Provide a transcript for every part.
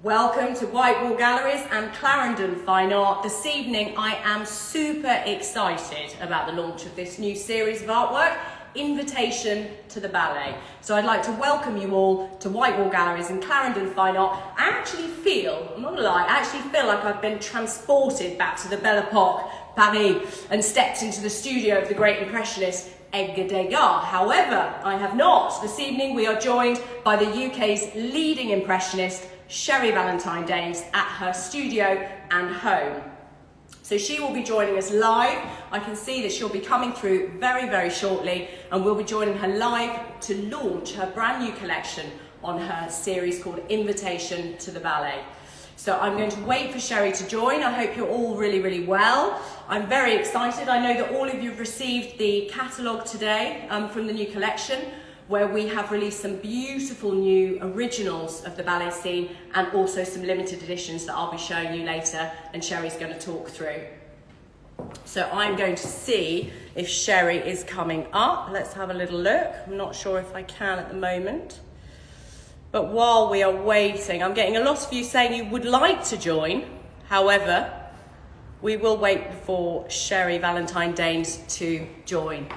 Welcome to Whitewall Galleries and Clarendon Fine Art. This evening I am super excited about the launch of this new series of artwork, Invitation to the Ballet. So I'd like to welcome you all to Whitewall Galleries and Clarendon Fine Art. I actually feel, I'm not gonna lie, I actually feel like I've been transported back to the Belle Epoque, Paris, and stepped into the studio of the great impressionist Edgar Degas. However, I have not. This evening we are joined by the UK's leading impressionist, Sherree Valentine-Daines, at her studio and home. So she will be joining us live. I can see that she'll be coming through very, very shortly, and we'll be joining her live to launch her brand new collection on her series called Invitation to the Ballet. So I'm going to wait for Sherree to join. I hope you're all really, really well. I'm very excited. I know that all of you have received the catalogue today from the new collection, where we have released some beautiful new originals of the ballet scene and also some limited editions that I'll be showing you later and Sherree's going to talk through. So I'm going to see if Sherree is coming up. Let's have a little look. I'm not sure if I can at the moment. But while we are waiting, I'm getting a lot of you saying you would like to join. However, we will wait for Sherree Valentine-Daines to join.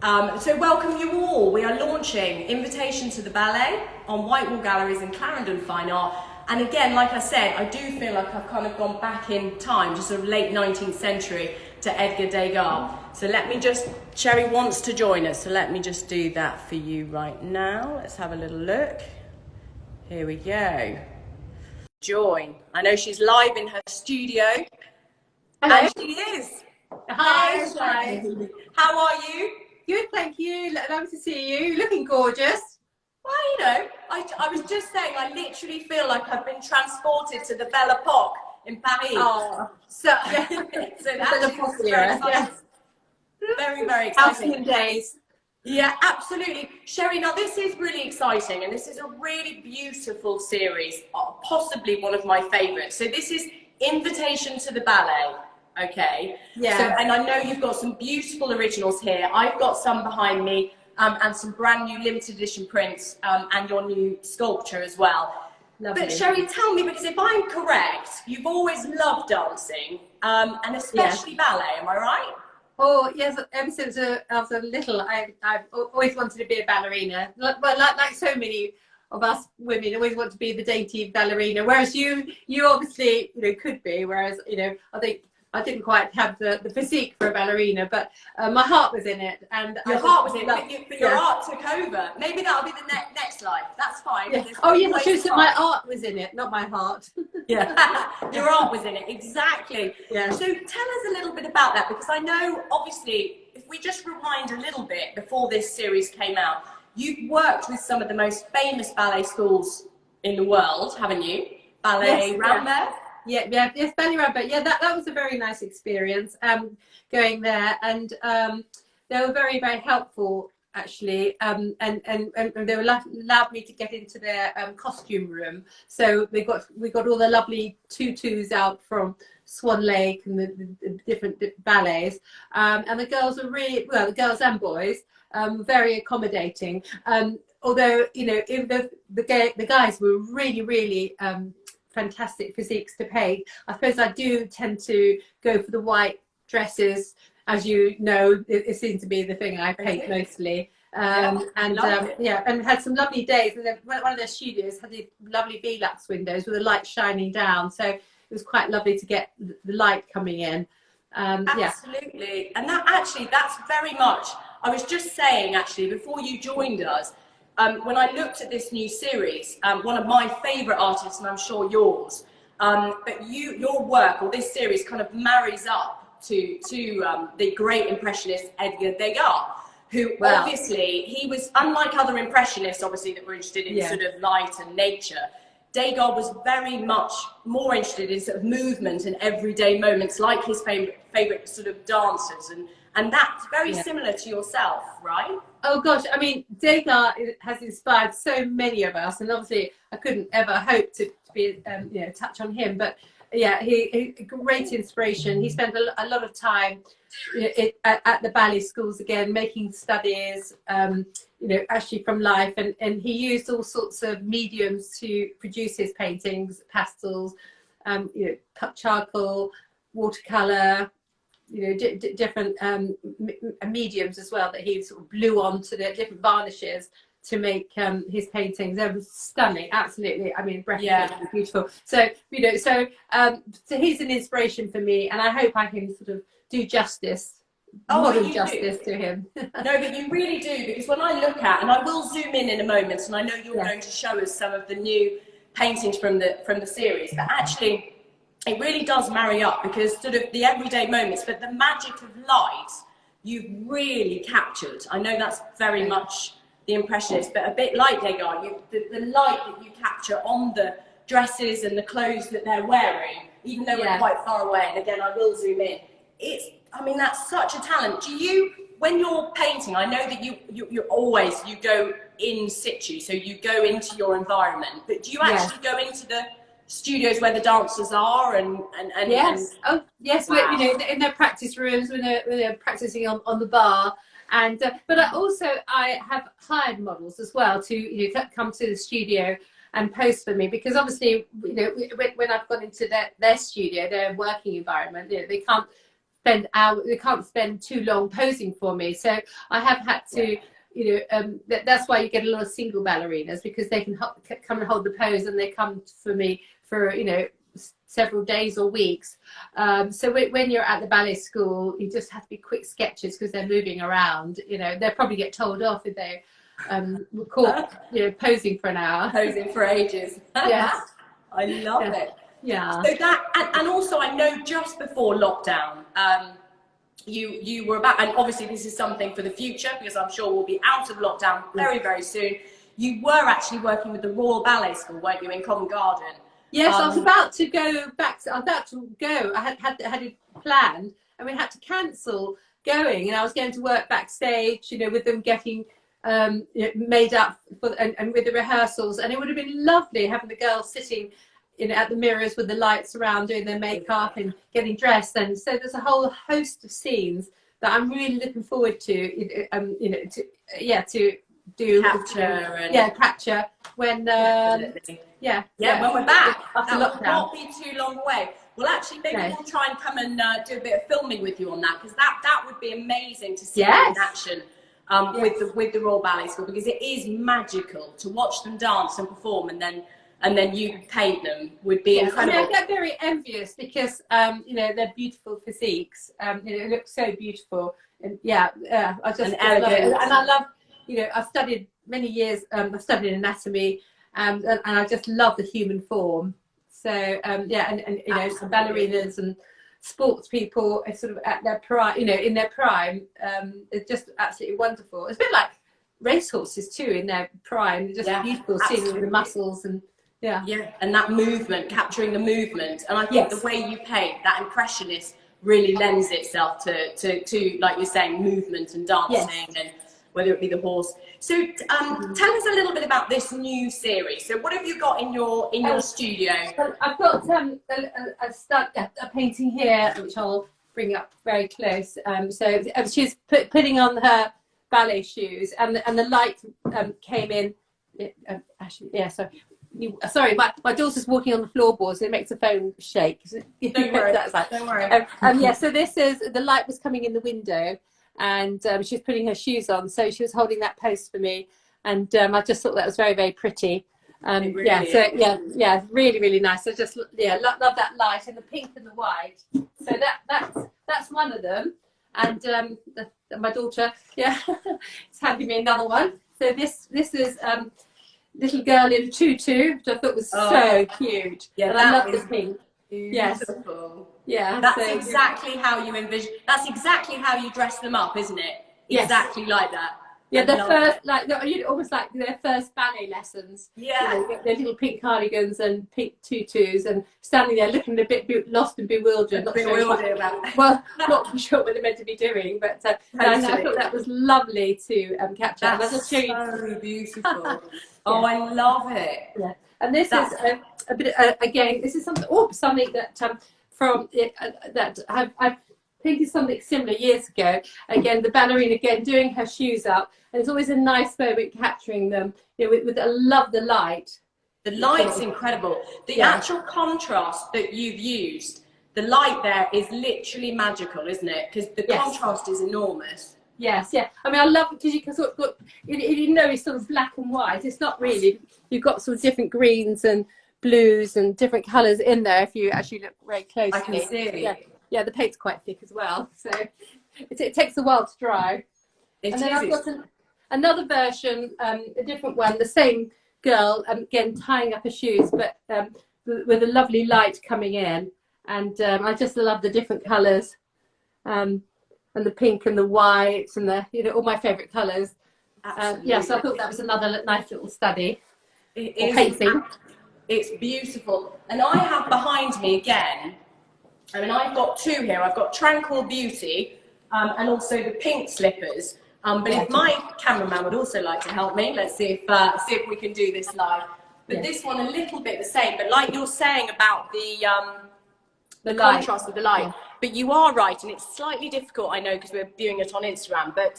So welcome you all. We are launching Invitation to the Ballet on Whitewall Galleries and Clarendon Fine Art. And again, like I said, I do feel like I've kind of gone back in time, just sort of late 19th century to Edgar Degas. So let me just, Sherree wants to join us, so let me just do that for you right now. Let's have a little look. Here we go. Join. I know she's live in her studio. Hello. And she is. Hi, Sherree. How are you? Good, thank you. Lovely to see you. Looking gorgeous. Well, you know, I was just saying, I literally feel like I've been transported to the Belle Epoque in Paris. Oh, so yeah. So that's very, very exciting. Halcyon days. Yeah, absolutely. Sherree, now this is really exciting, and this is a really beautiful series, possibly one of my favourites. So this is Invitation to the Ballet. Okay. Yeah. So, and I know you've got some beautiful originals here. I've got some behind me, and some brand new limited edition prints, and your new sculpture as well. Lovely. But Sherree, tell me, because if I'm correct, you've always loved dancing, and especially ballet. Am I right? Oh yes. Ever since I was a little, I've always wanted to be a ballerina. Well, like so many of us women, always want to be the dainty ballerina. Whereas you obviously could be. Whereas I think I didn't quite have the physique for a ballerina, but my heart was in it. And your heart was in it, but your art took over. Maybe that'll be the next life. That's fine. Yeah. Oh yes, I should say my art was in it, not my heart. Yeah, your art was in it, exactly. Yeah. So tell us a little bit about that, because I know, obviously, if we just rewind a little bit before this series came out, you've worked with some of the most famous ballet schools in the world, haven't you? Ballet Rambert. Yes, Ballet Rambert. Yeah, that was a very nice experience going there, and they were very, very helpful actually, and they were allowed me to get into their costume room. So we got all the lovely tutus out from Swan Lake and the different ballets, and the girls were really well. The girls and boys very accommodating. Although the guys were really, really fantastic physiques to paint. I suppose I do tend to go for the white dresses, as you know. It seems to be the thing I paint mostly. And had some lovely days. And then one of their studios had these lovely Velux windows with the light shining down, so it was quite lovely to get the light coming in. Absolutely. And that's very much, I was just saying actually before you joined us, when I looked at this new series, one of my favourite artists, and I'm sure yours, but your work, or this series, kind of marries up to the great impressionist Edgar Degas, who obviously, he was, unlike other impressionists, obviously, that were interested in sort of light and nature, Degas was very much more interested in sort of movement and everyday moments, like his favourite sort of dancers, and that's very similar to yourself, right? Oh gosh, I mean, Degas has inspired so many of us, and obviously I couldn't ever hope to be, touch on him, but yeah, he great inspiration. He spent a lot of time at the ballet schools again, making studies, actually from life, and he used all sorts of mediums to produce his paintings, pastels, cut charcoal, watercolor, different mediums as well that he sort of blew onto the different varnishes to make his paintings. They were stunning, absolutely. I mean, breathtaking, beautiful. So so he's an inspiration for me, and I hope I can sort of do justice, modern justice to him. No, but you really do, because when I look at, and I will zoom in a moment, and I know you're going to show us some of the new paintings from the series, but actually it really does marry up, because sort of the everyday moments, but the magic of light you've really captured. I know that's very much the impressionist, but a bit like Degas, the light that you capture on the dresses and the clothes that they're wearing, even though we're quite far away, and again I will zoom in, I mean, that's such a talent. Do you, when you're painting, I know that you always go in situ, so you go into your environment, but do you actually go into the studios where the dancers are and yes. And, oh yes, wow. In their practice rooms when they're practicing on the bar, and but I have hired models as well to come to the studio and pose for me, because obviously when I've gone into their studio, their working environment, they can't spend too long posing for me, so I have had to that's why you get a lot of single ballerinas, because they can come and hold the pose, and they come for me for several days or weeks. So when you're at the ballet school, you just have to be quick sketches, because they're moving around. They'll probably get told off if they were caught posing for an hour, posing for ages. Yes. I love it. Yeah. So that, and also I know just before lockdown, you were about, and obviously this is something for the future, because I'm sure we'll be out of lockdown very, very soon. You were actually working with the Royal Ballet School, weren't you, in Covent Garden? Yes, I was about to go back. I had it planned, and we had to cancel going. And I was going to work backstage, with them getting made up and with the rehearsals. And it would have been lovely having the girls sitting at the mirrors with the lights around, doing their makeup and getting dressed. And so there's a whole host of scenes that I'm really looking forward to. To do capture when when we're back after lockdown. Will not be too long away. Well, actually, maybe we'll try and come and do a bit of filming with you on that, because that would be amazing to see in action with the Royal Ballet School, because it is magical to watch them dance and perform, and then you paint them would be incredible. I get very envious, because they're beautiful physiques. It looks so beautiful, and I just love it. And I love. I've studied many years. I've studied anatomy, and I just love the human form. So and ballerinas and sports people are sort of at their prime. In their prime, it's just absolutely wonderful. It's a bit like racehorses too in their prime. They're just beautiful, seeing the muscles and and that movement, capturing the movement. And I think the way you paint, that impressionist, really lends itself to like you're saying, movement and dancing and whether it be the horse. So tell us a little bit about this new series. So what have you got in your studio? Well, I've got a painting here, which I'll bring up very close. So she's putting on her ballet shoes, and the light came in. Sorry, my daughter's walking on the floorboards, so it makes the phone shake. Don't worry. Don't worry. So this is, the light was coming in the window, and she was putting her shoes on, so she was holding that post for me, and I just thought that was very, very pretty. Really really, really nice. So just love that light and the pink and the white. So that's one of them, and my daughter is handing me another one. So this is little girl in a tutu, which I thought was so cute. Yeah, and I love the pink. Beautiful. Yeah, that's exactly how you envision. That's exactly how you dress them up, isn't it? Yes. Exactly like that. Yeah, their first, almost like their first ballet lessons. Yeah, their little pink cardigans and pink tutus, and standing there looking a bit lost and bewildered. Not sure what they're meant to be doing, but I thought that was lovely to capture. That's so beautiful. Oh, I love it. Yeah. And this is a bit again. This is something that I've painted something similar years ago. Again, the ballerina again doing her shoes up, and it's always a nice moment capturing them. You know, I love the light. The light's incredible. The actual contrast that you've used, the light there is literally magical, isn't it? Because the contrast is enormous. Yes, yeah. I mean, I love it because you can sort of got, you know, it's sort of black and white. It's not really. You've got sort of different greens and blues and different colours in there. If you actually look very closely, I can see. Yeah, yeah. The paint's quite thick as well, so it takes a while to dry. And then I've got another version, a different one. The same girl, again tying up her shoes, but with a lovely light coming in, and I just love the different colours. And the pink and the white and the, you know, all my favourite colours. Yeah, so I thought that was another nice little study. It is. Painting. It's beautiful. And I have behind me again, I mean, I've got two here. I've got Tranquil Beauty and also the pink slippers. But if my cameraman would also like to help me, let's see if we can do this live. But this one a little bit the same, but like you're saying about the contrast of the light. Yeah. But you are right, and it's slightly difficult, I know, because we're viewing it on Instagram. But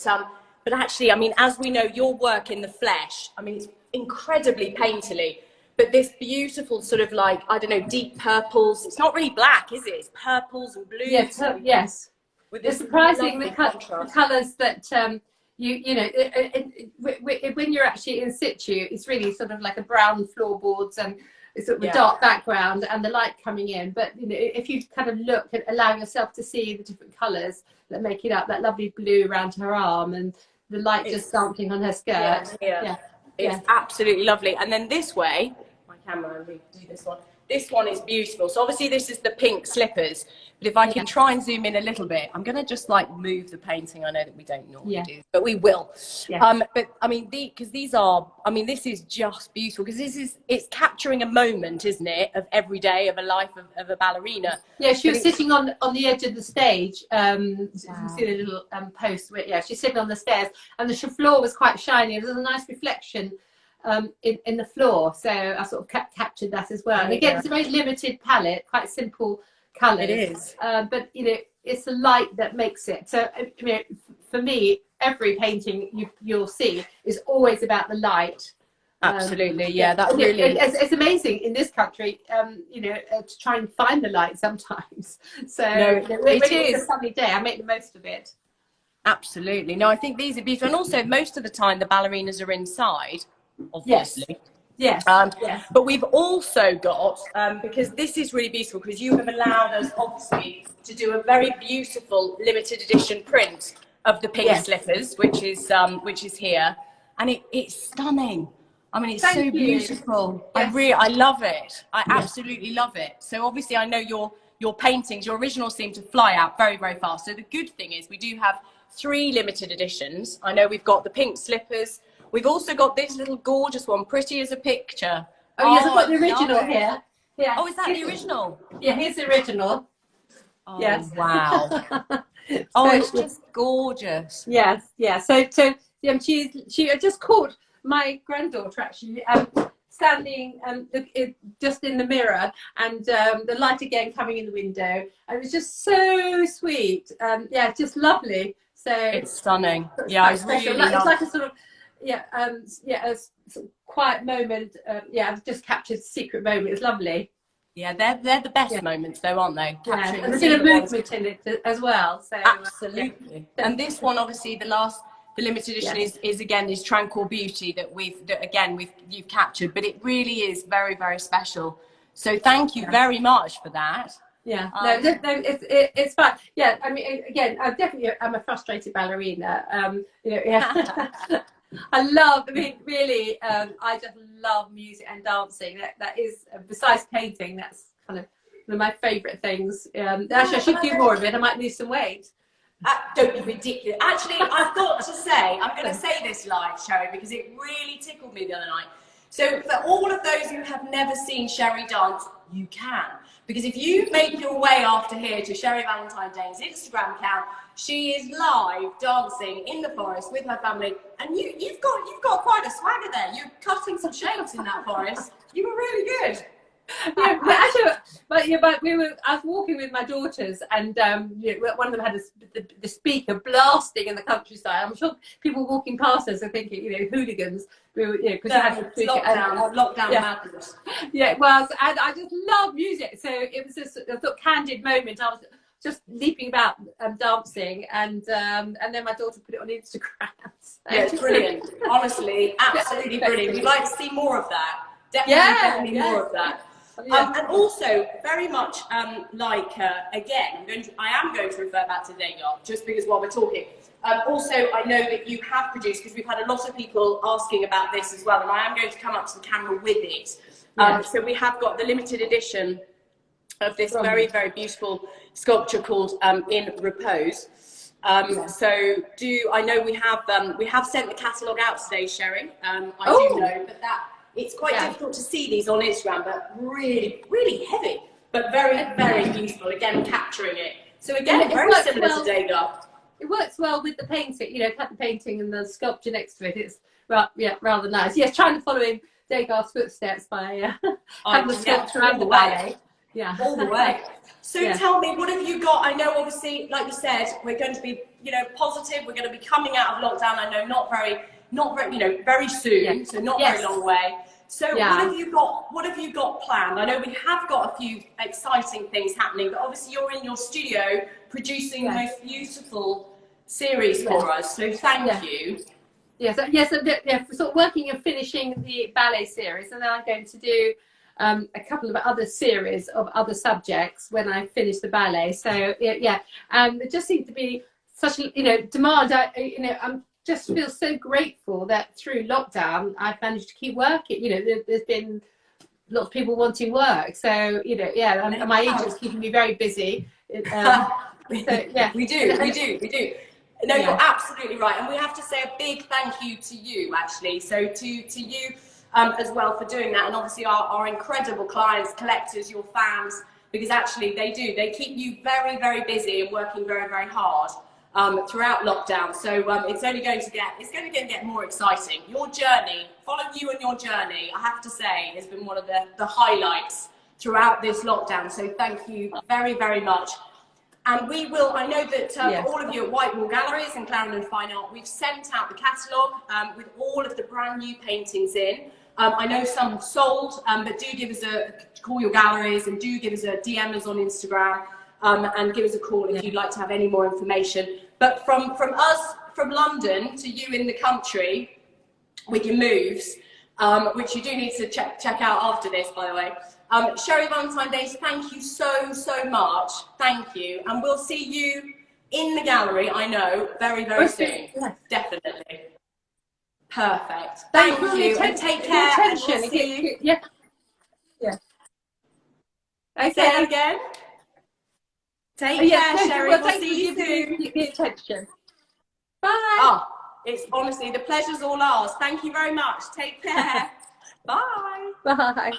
actually, I mean, as we know, your work in the flesh, I mean, it's incredibly painterly. But this beautiful sort of like, I don't know, deep purples. It's not really black, is it? It's purples and blues. Yes, yes. With it's surprising the colours that you know, when you're actually in situ, it's really sort of like a brown floorboards and it's sort of a dark background and the light coming in. But you know, if you kind of look and allow yourself to see the different colours that make it up, that lovely blue around her arm and the light just dancing on her skirt. It's absolutely lovely. And then this way, my camera, we do this one. This one is beautiful. So obviously this is the pink slippers, but if I can try and zoom in a little bit, I'm going to just like move the painting. I know that we don't normally do, but we will. But I mean, because these are, I mean, this is just beautiful because it's capturing a moment, isn't it, of every day of a life of a ballerina. Yeah, she was sitting on the edge of the stage. You can see the little post where, she's sitting on the stairs and the floor was quite shiny. There was a nice reflection in the floor, so I sort of captured that as well. And again, it's a very limited palette, quite simple colours. It is, but you know, it's the light that makes it. So I mean, for me, every painting you'll see is always about the light. Absolutely, that really. It's amazing in this country, you know, to try and find the light sometimes. So when it's a sunny day, I make the most of it. Absolutely. No, I think these are beautiful, and also most of the time the ballerinas are inside. Obviously, yes. But we've also got because this is really beautiful because you have allowed us obviously to do a very beautiful limited edition print of the pink slippers, which is here, and it's stunning. I mean, it's so beautiful. I love it. I absolutely love it. So obviously, I know your paintings, your originals seem to fly out very, very fast. So the good thing is we do have 3 limited editions. I know we've got the pink slippers. We've also got this little gorgeous one, pretty as a picture. Oh yes, I've got the original here. Yeah. Oh, is that the original? Yeah, here's the original. Oh, yes. Wow. Oh, it's just gorgeous. Yes, yeah. So she just caught my granddaughter actually standing just in the mirror, and the light again coming in the window, and it was just so sweet. Yeah, just lovely. So it's stunning. Yeah, I really love it. It's like a sort of a sort of quiet moment. I've just captured a secret moment. It's lovely. Yeah, they're the best moments though, aren't they? Capturing and there's a bit of movement in it as well. So absolutely. And this one, obviously, the limited edition is Tranquil Beauty that you've captured, but it really is very, very special. So thank you very much for that. Yeah, it's fun. Yeah, I mean, again, I'm a frustrated ballerina. You know, I just love music and dancing. That is, besides painting, that's kind of one of my favourite things. Actually, I should do more of it. I might lose some weight. Don't be ridiculous. Actually, I've got to say, I'm going to say this live, Sherree, because it really tickled me the other night. So for all of those who have never seen Sherree dance, you can. Because if you make your way after here to Sherree Valentine-Daines' Instagram account, she is live dancing in the forest with her family, and you've got quite a swagger there. You're cutting some shapes in that forest. You were really good. Yeah, but actually, I was walking with my daughters, and one of them had the speaker blasting in the countryside. I'm sure people walking past us are thinking, hooligans. We were, because it's lockdown madness. Yeah, well, and I just love music, so it was just a sort of candid moment. I was just leaping about dancing, and then my daughter put it on Instagram. So. Yeah, it's brilliant. Honestly, absolutely brilliant. We'd like to see more of that. Definitely more of that. And also, very much again, I am going to refer back to Degas, just because while we're talking. Also, I know that you have produced, because we've had a lot of people asking about this as well, and I am going to come up to the camera with it. So we have got the limited edition of this very, very beautiful sculpture called In Repose. So I know we have sent the catalogue out today, Sherree. I do know, but it's quite difficult to see these on Instagram, but really, really heavy, but very, very beautiful. Again, capturing it. So again, very similar to Degas. It works well with the painting, cut the painting and the sculpture next to it. It's rather nice. Yes, trying to follow in Degas' footsteps by having the sculpture and the ballet. Yeah, all the way. So tell me, what have you got? I know, obviously, like you said, we're going to be, positive. We're going to be coming out of lockdown. I know, not very, very soon. So not very long way. So what have you got planned? I know we have got a few exciting things happening, but obviously you're in your studio producing the most beautiful series for us. So thank you. Yes, sort of working and finishing the ballet series, and then I'm going to do a couple of other series of other subjects when I finish the ballet. So there just seems to be such demand. I'm just feel so grateful that through lockdown I've managed to keep working. There's been lots of people wanting work, so and my agent's keeping me very busy. We do. No, you're absolutely right, and we have to say a big thank you to you, actually. So to you as well for doing that, and obviously our incredible clients, collectors, your fans, because actually they keep you very, very busy and working very, very hard throughout lockdown. So it's only going to get more exciting. Your journey, following you and your journey, I have to say, has been one of the highlights throughout this lockdown. So thank you very, very much. And we will, I know that for all of you at Whitewall Galleries and Clarendon Fine Art, we've sent out the catalogue with all of the brand new paintings in. I know some have sold, but do give us call your galleries, and do give us a DM us on Instagram, and give us a call if you'd like to have any more information. But from us, from London to you in the country, with your moves, which you do need to check out after this, by the way. Sherree Valentine-Daines, thank you so, so much. Thank you. And we'll see you in the gallery, I know, very, very soon. Yes. Definitely. Perfect. Thank you. And take care. And we'll see you. Yeah. Okay. Say that again. Take care, Sherree. Well, we'll see you soon. The attention. Bye. Oh, it's honestly, the pleasure's all ours. Thank you very much. Take care. Bye. Bye.